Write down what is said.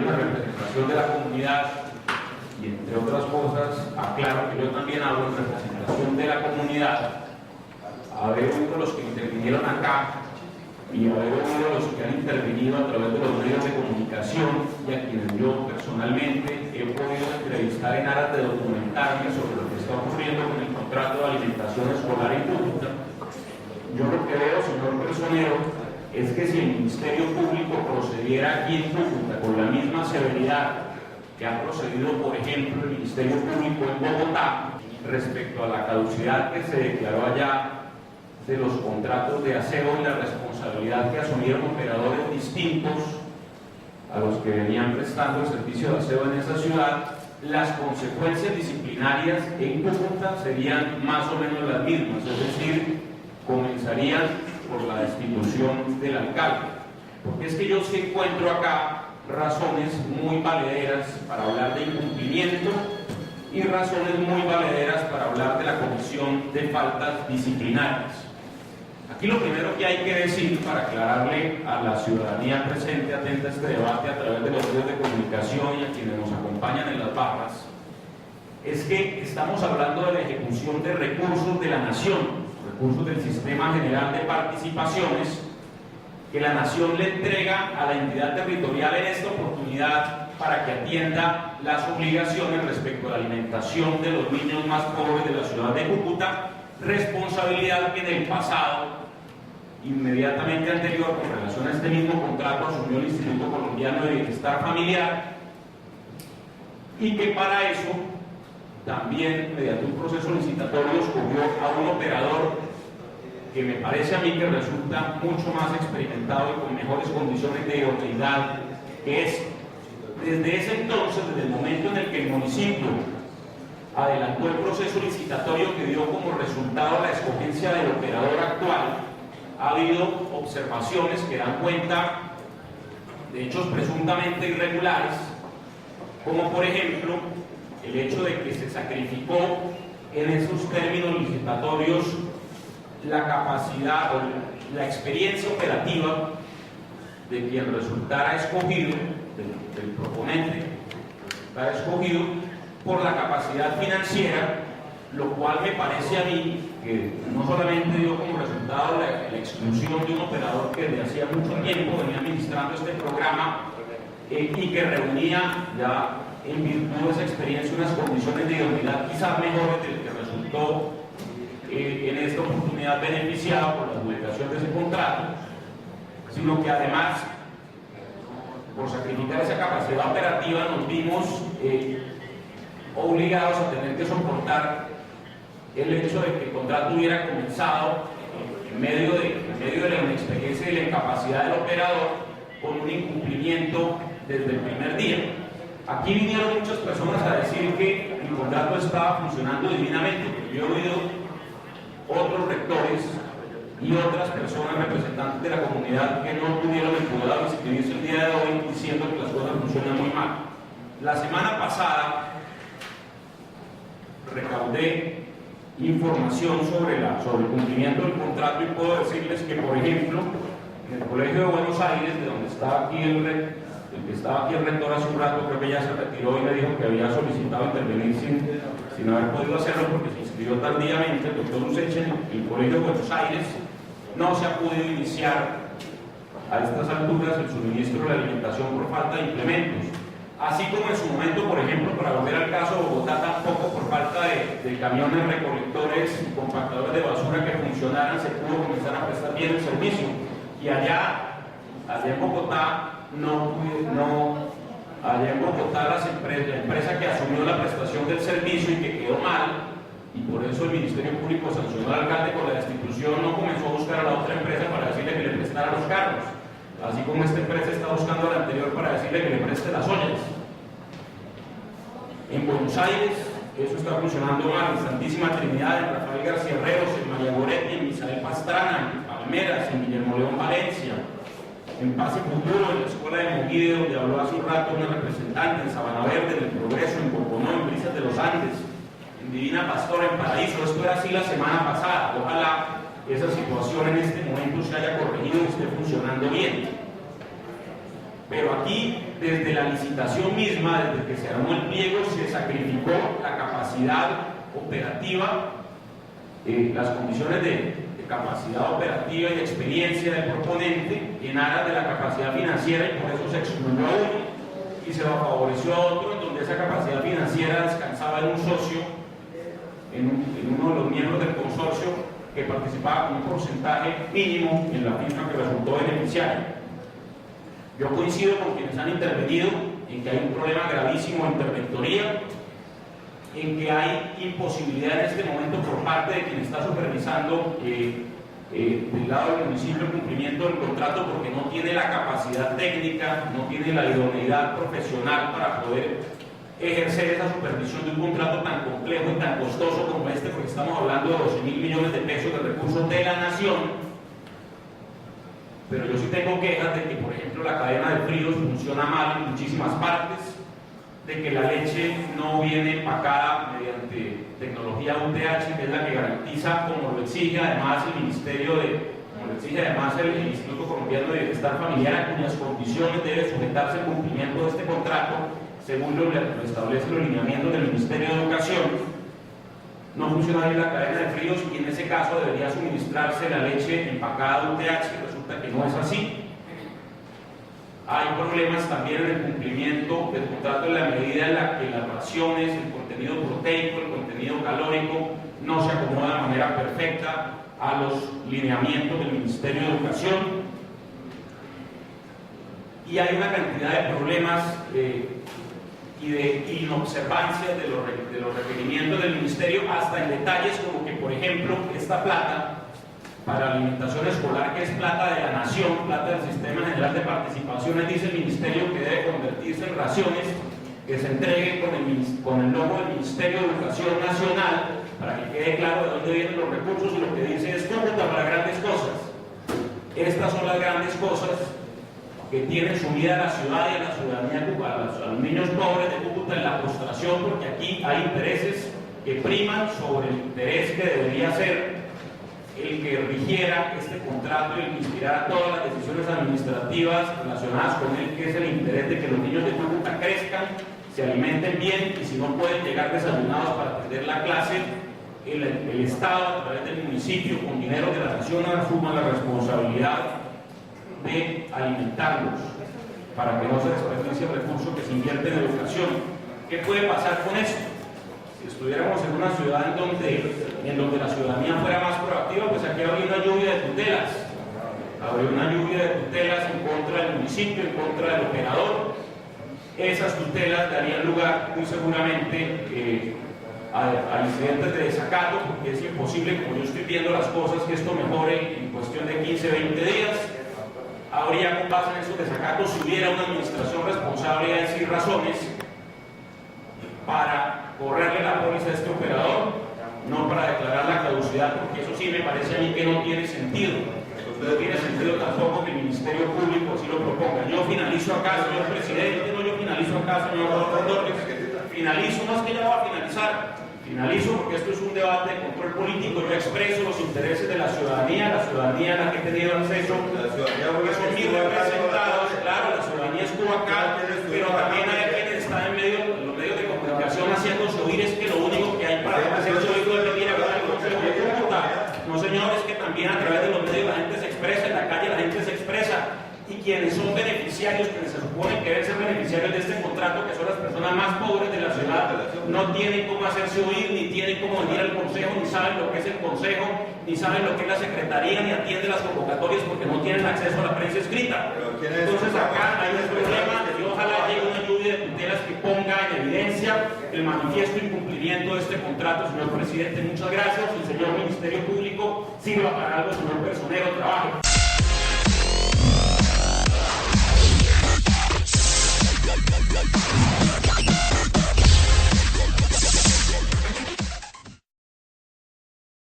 una representación de la comunidad, y entre otras cosas aclaro que yo también hablo en representación de la comunidad, haber oído los que intervinieron acá y haber oído los que han intervenido a través de los medios de comunicación y a quienes yo personalmente he podido entrevistar en aras de documentarme sobre lo que está ocurriendo con el contrato de alimentación escolar en Cúcuta. Yo lo que veo, señor personero, es que si el Ministerio Público procediera aquí en Cúcuta con la misma severidad que ha procedido, por ejemplo, el Ministerio Público en Bogotá respecto a la caducidad que se declaró allá de los contratos de aseo y la responsabilidad que asumieron operadores distintos a los que venían prestando el servicio de aseo en esa ciudad, las consecuencias disciplinarias en Cúcuta serían más o menos las mismas, es decir, comenzarían por la destitución del alcalde. Porque es que yo sí encuentro acá razones muy valederas para hablar de incumplimiento y razones muy valederas para hablar de la comisión de faltas disciplinarias. Aquí lo primero que hay que decir para aclararle a la ciudadanía presente atenta a este debate a través de los medios de comunicación y a quienes nos acompañan en las barras es que estamos hablando de la ejecución de recursos de la nación, recursos del Sistema General de Participaciones que la nación le entrega a la entidad territorial en esta oportunidad para que atienda las obligaciones respecto a la alimentación de los niños más pobres de la ciudad de Cúcuta, responsabilidad que en el pasado, inmediatamente anterior, con relación a este mismo contrato, asumió el Instituto Colombiano de Bienestar Familiar, y que para eso también, mediante un proceso licitatorio, escogió a un operador que me parece a mí que resulta mucho más experimentado y con mejores condiciones de idoneidad que es. Desde ese entonces, desde el momento en el que el municipio adelantó el proceso licitatorio que dio como resultado la escogencia del operador actual, ha habido observaciones que dan cuenta de hechos presuntamente irregulares, como por ejemplo el hecho de que se sacrificó en esos términos licitatorios la capacidad o la experiencia operativa de quien resultara escogido, del proponente, resultara escogido por la capacidad financiera, lo cual me parece a mí que no solamente dio como resultado la exclusión de un operador que desde hacía mucho tiempo venía administrando este programa y que reunía ya en virtud de esa experiencia unas condiciones de idoneidad quizás mejores del que resultó en esta oportunidad beneficiado por la adjudicación de ese contrato, sino que además, por sacrificar esa capacidad operativa, nos vimos obligados a tener que soportar el hecho de que el contrato hubiera comenzado en medio de la inexperiencia y la incapacidad del operador con un incumplimiento desde el primer día. Aquí vinieron muchas personas a decir que el contrato estaba funcionando divinamente, pero yo he oído otros rectores y otras personas representantes de la comunidad que no tuvieron el cuidado de inscribirse el día de hoy diciendo que las cosas funcionan muy mal. La semana pasada recaudé información sobre el cumplimiento del contrato y puedo decirles que, por ejemplo, en el Colegio de Buenos Aires, de donde estaba aquí el que estaba aquí el rector hace un rato, creo que ya se retiró y me dijo que había solicitado intervenir sin haber podido hacerlo porque se inscribió tardíamente, el doctor Useche, en el Colegio de Buenos Aires no se ha podido iniciar a estas alturas el suministro de la alimentación por falta de implementos. Así como en su momento, por ejemplo, para volver al caso de Bogotá, tampoco por falta de camiones recolectores y compactadores de basura que funcionaran se pudo comenzar a prestar bien el servicio. Y allá en Bogotá, allá en Bogotá la empresa que asumió la prestación del servicio y que quedó mal, y por eso el Ministerio Público sancionó al alcalde con la destitución, no comenzó a buscar a la otra empresa para decirle que le prestara los carros, así como esta empresa está buscando a la anterior para decirle que le preste las ollas. En Buenos Aires eso está funcionando mal, en Santísima Trinidad, en Rafael García Herreros, en María Goretti, en Misael Pastrana, en Palmeras, en Guillermo León Valencia, en Paz y Futuro, en la Escuela de Monguide, donde habló hace un rato una representante, en Sabana Verde, en El Progreso, en Borbonó, en Brisas de los Andes, en Divina Pastora, en Paraíso. Esto era así la semana pasada. Ojalá esa situación en este momento se haya corregido y esté funcionando bien. Pero aquí desde la licitación misma, desde que se armó el pliego, se sacrificó la capacidad operativa, las condiciones de capacidad operativa y de experiencia del proponente en aras de la capacidad financiera, y por eso se excluyó a uno y se favoreció a otro, en donde esa capacidad financiera descansaba en un socio, en uno de los miembros del consorcio que participaba con un porcentaje mínimo en la firma que resultó beneficiaria. Yo coincido con quienes han intervenido en que hay un problema gravísimo de interventoría, en que hay imposibilidad en este momento por parte de quien está supervisando del lado del municipio el cumplimiento del contrato, porque no tiene la capacidad técnica, no tiene la idoneidad profesional para poder ejercer esa supervisión de un contrato tan complejo y tan costoso como este, porque estamos hablando de 12.000 millones de pesos de recursos de la nación. Pero yo sí tengo quejas de que, por ejemplo, la cadena de fríos funciona mal en muchísimas partes, de que la leche no viene empacada mediante tecnología UTH, que es la que garantiza, como lo exige además el Ministerio como lo exige además el Instituto Colombiano de Bienestar Familiar, a cuyas condiciones debe sujetarse el cumplimiento de este contrato, según lo establece los lineamientos del Ministerio de Educación. No funciona bien la cadena de fríos y en ese caso debería suministrarse la leche empacada UTH, y resulta que no es así. Hay problemas también en el cumplimiento del contrato en la medida en la que las raciones, el contenido proteico, el contenido calórico no se acomoda de manera perfecta a los lineamientos del Ministerio de Educación. Y hay una cantidad de problemas y de inobservancia de los requerimientos del Ministerio, hasta en detalles como que, por ejemplo, esta plata para alimentación escolar, que es plata de la nación, plata del Sistema General de Participaciones, dice el Ministerio que debe convertirse en raciones que se entreguen con el logo del Ministerio de Educación Nacional, para que quede claro de dónde vienen los recursos, y lo que dice es Cúcuta para grandes cosas. Estas son las grandes cosas que tienen sumida a la ciudad y a la ciudadanía cubana, a los niños pobres de Cúcuta en la postración, porque aquí hay intereses que priman sobre el interés que debería ser el que rigiera este contrato y el que inspirara todas las decisiones administrativas relacionadas con él, que es el interés de que los niños de Cúcuta crezcan, se alimenten bien, y si no pueden llegar desayunados para atender la clase, el Estado, a través del municipio, con dinero de la nación, asuma la responsabilidad de alimentarlos, para que no se desperdicie el recurso que se invierte en educación. ¿Qué puede pasar con esto? Si estuviéramos en una ciudad en donde la ciudadanía fuera más proactiva, pues aquí habría una lluvia de tutelas. Habría una lluvia de tutelas en contra del municipio, en contra del operador. Esas tutelas darían lugar muy seguramente a incidentes de desacato, porque es imposible, como yo estoy viendo las cosas, que esto mejore en cuestión de 15, 20 días. Habría, con base en esos desacatos, si hubiera una administración responsable, hay sí razones para correrle la póliza a este operador, no para declarar la caducidad, porque eso sí me parece a mí que no tiene sentido. No tiene sentido tampoco que el Ministerio Público así lo proponga. Yo finalizo acá, señor presidente, yo finalizo acá, señor Rodríguez, finalizo, no es que ya va a finalizar, finalizo porque esto es un debate de control político. Yo expreso los intereses de la ciudadanía a la que he tenido acceso, porque son mis representados. Claro, la ciudadanía estuvo acá, pero también hay quienes están en los medios de comunicación haciéndose oír. Es que lo único que hay para hacerse oír es venir a hablar del Consejo de Cúcuta. No, señores, que también a través de los medios la gente se expresa, en la calle la gente se expresa, y quienes son beneficiarios, quienes se supone que deben ser beneficiarios de este contrato, que son las personas más pobres de la ciudad, no tienen cómo hacerse oír, ni tienen cómo venir al consejo, ni saben lo que es el consejo, ni saben lo que es la secretaría, ni atienden las convocatorias porque no tienen acceso a la prensa escrita. Entonces acá hay un problema, y ojalá llegue una lluvia de tutelas que ponga en evidencia el manifiesto incumplimiento de este contrato. Señor presidente, muchas gracias. El señor Ministerio Público sirva para algo, señor personero, trabaje.